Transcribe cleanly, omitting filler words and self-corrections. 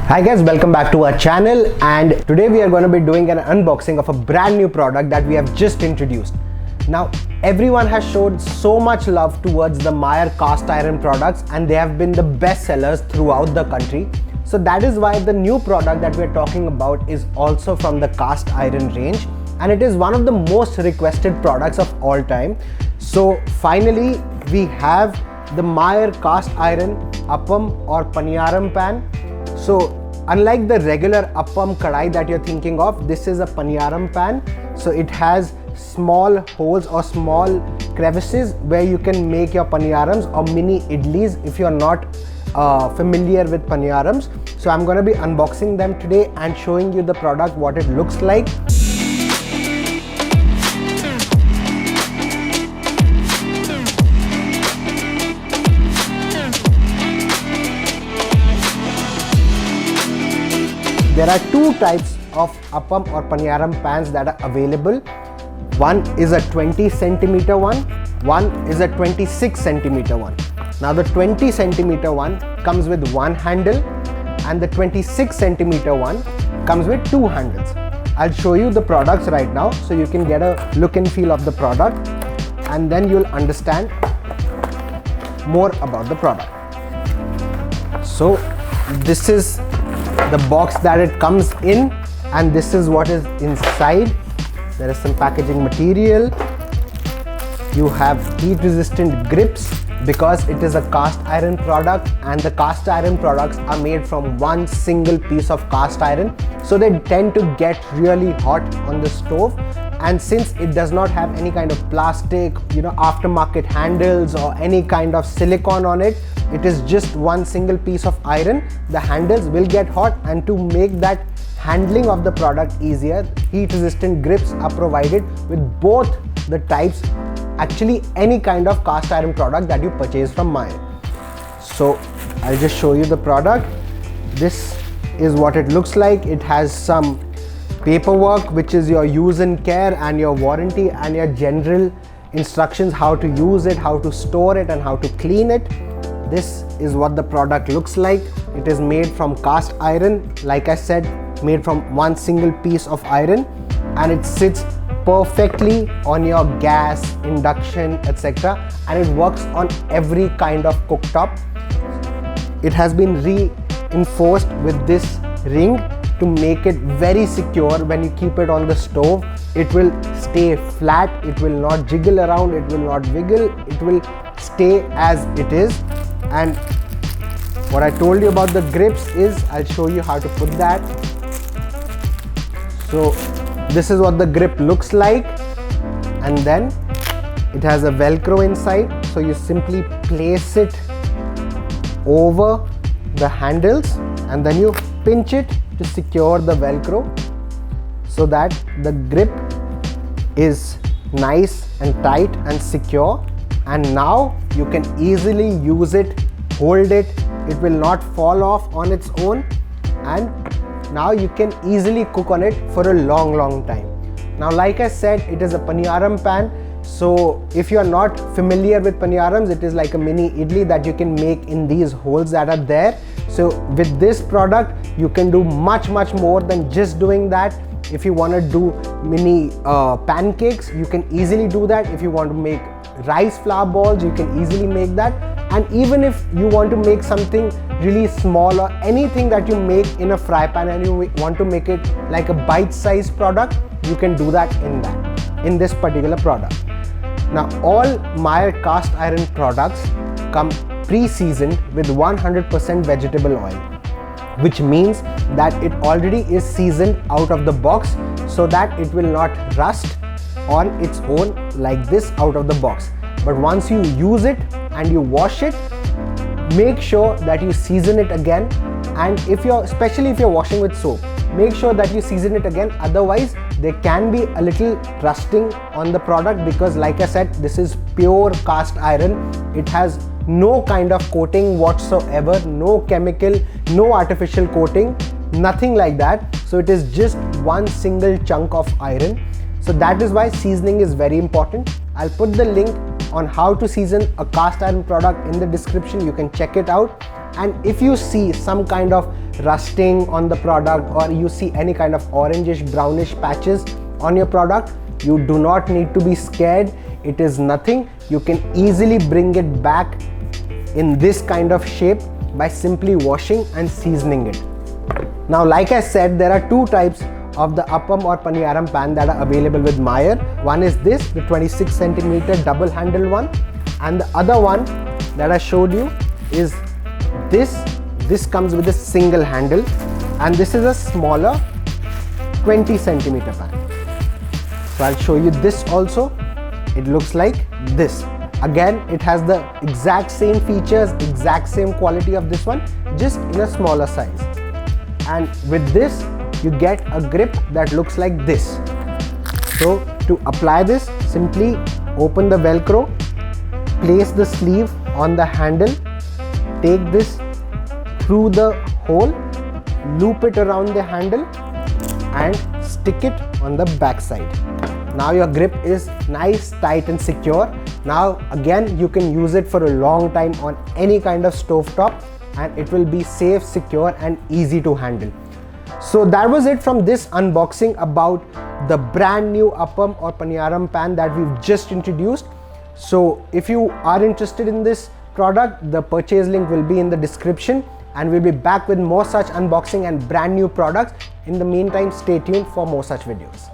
Hi guys, welcome back to our channel, and today we are going to be doing an unboxing of a brand new product that we have just introduced. Now everyone has showed so much love towards the Meyer cast iron products, and they have been the best sellers throughout the country. So that is why the new product that we are talking about is also from the cast iron range, and it is one of the most requested products of all time. So finally we have the Meyer cast iron Appam or Paniyaram pan. So unlike the regular Appam kadai that you're thinking of, this is a Paniyaram pan. So it has small holes or small crevices where you can make your paniyarams or mini idlis if you're not familiar with paniyarams. So I'm going to be unboxing them today and showing you the product, what it looks like. There are two types of Appam or Paniyaram pans that are available. One is a 20 centimeter one is a 26 centimeter one. Now the 20 centimeter one comes with one handle, and the 26 centimeter one comes with two handles. I'll show you the products right now so you can get a look and feel of the product, and then you'll understand more about the product. So this is the box that it comes in, and this is what is inside. There is some packaging material. You have heat resistant grips because it is a cast iron product, and the cast iron products are made from one single piece of cast iron, so they tend to get really hot on the stove. And since it does not have any kind of plastic, aftermarket handles or any kind of silicone on it, it is just one single piece of iron. The handles will get hot, and to make that handling of the product easier, heat resistant grips are provided with both the types, actually any kind of cast iron product that you purchase from Meyer. So I'll just show you the product. This is what it looks like. It has some paperwork, which is your use and care and your warranty and your general instructions, how to use it, how to store it, and how to clean it. This is what the product looks like. It is made from cast iron, like I said, made from one single piece of iron, and it sits perfectly on your gas, induction, etc., and it works on every kind of cooktop. It has been reinforced with this ring to make it very secure. When you keep it on the stove, it will stay flat, it will not jiggle around, it will not wiggle, it will stay as it is. And what I told you about the grips is, I'll show you how to put that. So this is what the grip looks like, and then it has a velcro inside, so you simply place it over the handles and then you pinch it to secure the velcro so that the grip is nice and tight and secure. And now you can easily use it, hold it, it will not fall off on its own, and now you can easily cook on it for a long time. Now, like I said, it is a Paniyaram pan. So if you are not familiar with Paniyarams, it is like a mini idli that you can make in these holes that are there. So with this product, you can do much more than just doing that. If you want to do mini pancakes, you can easily do that. If you want to make rice flour balls, you can easily make that. And even if you want to make something really small or anything that you make in a fry pan and you want to make it like a bite-sized product, you can do that in this particular product. Now all Meyer cast iron products come pre-seasoned with 100% vegetable oil, which means that it already is seasoned out of the box so that it will not rust on its own like this out of the box. But once you use it and you wash it, make sure that you season it again. And especially if you're washing with soap, make sure that you season it again. Otherwise there can be a little rusting on the product, because like I said, this is pure cast iron. It has no kind of coating whatsoever, no chemical, no artificial coating, nothing like that. So it is just one single chunk of iron. So that is why seasoning is very important. I'll put the link on how to season a cast iron product in the description. You can check it out. And if you see some kind of rusting on the product, or you see any kind of orangish brownish patches on your product, you do not need to be scared. It is nothing. You can easily bring it back in this kind of shape by simply washing and seasoning it. Now, like I said, there are two types of the Appam or Paniyaram pan that are available with Meyer. One is this, the 26 centimeter double handle one, and the other one that I showed you is this. This comes with a single handle, and this is a smaller 20 centimeter pan. So I'll show you this also. It looks like this. Again, it has the exact same features, exact same quality of this one, just in a smaller size. And with this, you get a grip that looks like this. So to apply this, simply open the Velcro, place the sleeve on the handle, take this through the hole, loop it around the handle and stick it on the back side. Now your grip is nice, tight and secure. Now again, you can use it for a long time on any kind of stove top, and it will be safe, secure and easy to handle. So that was it from this unboxing about the brand new Appam or Paniyaram pan that we've just introduced. So if you are interested in this product, the purchase link will be in the description, and we'll be back with more such unboxing and brand new products. In the meantime, stay tuned for more such videos.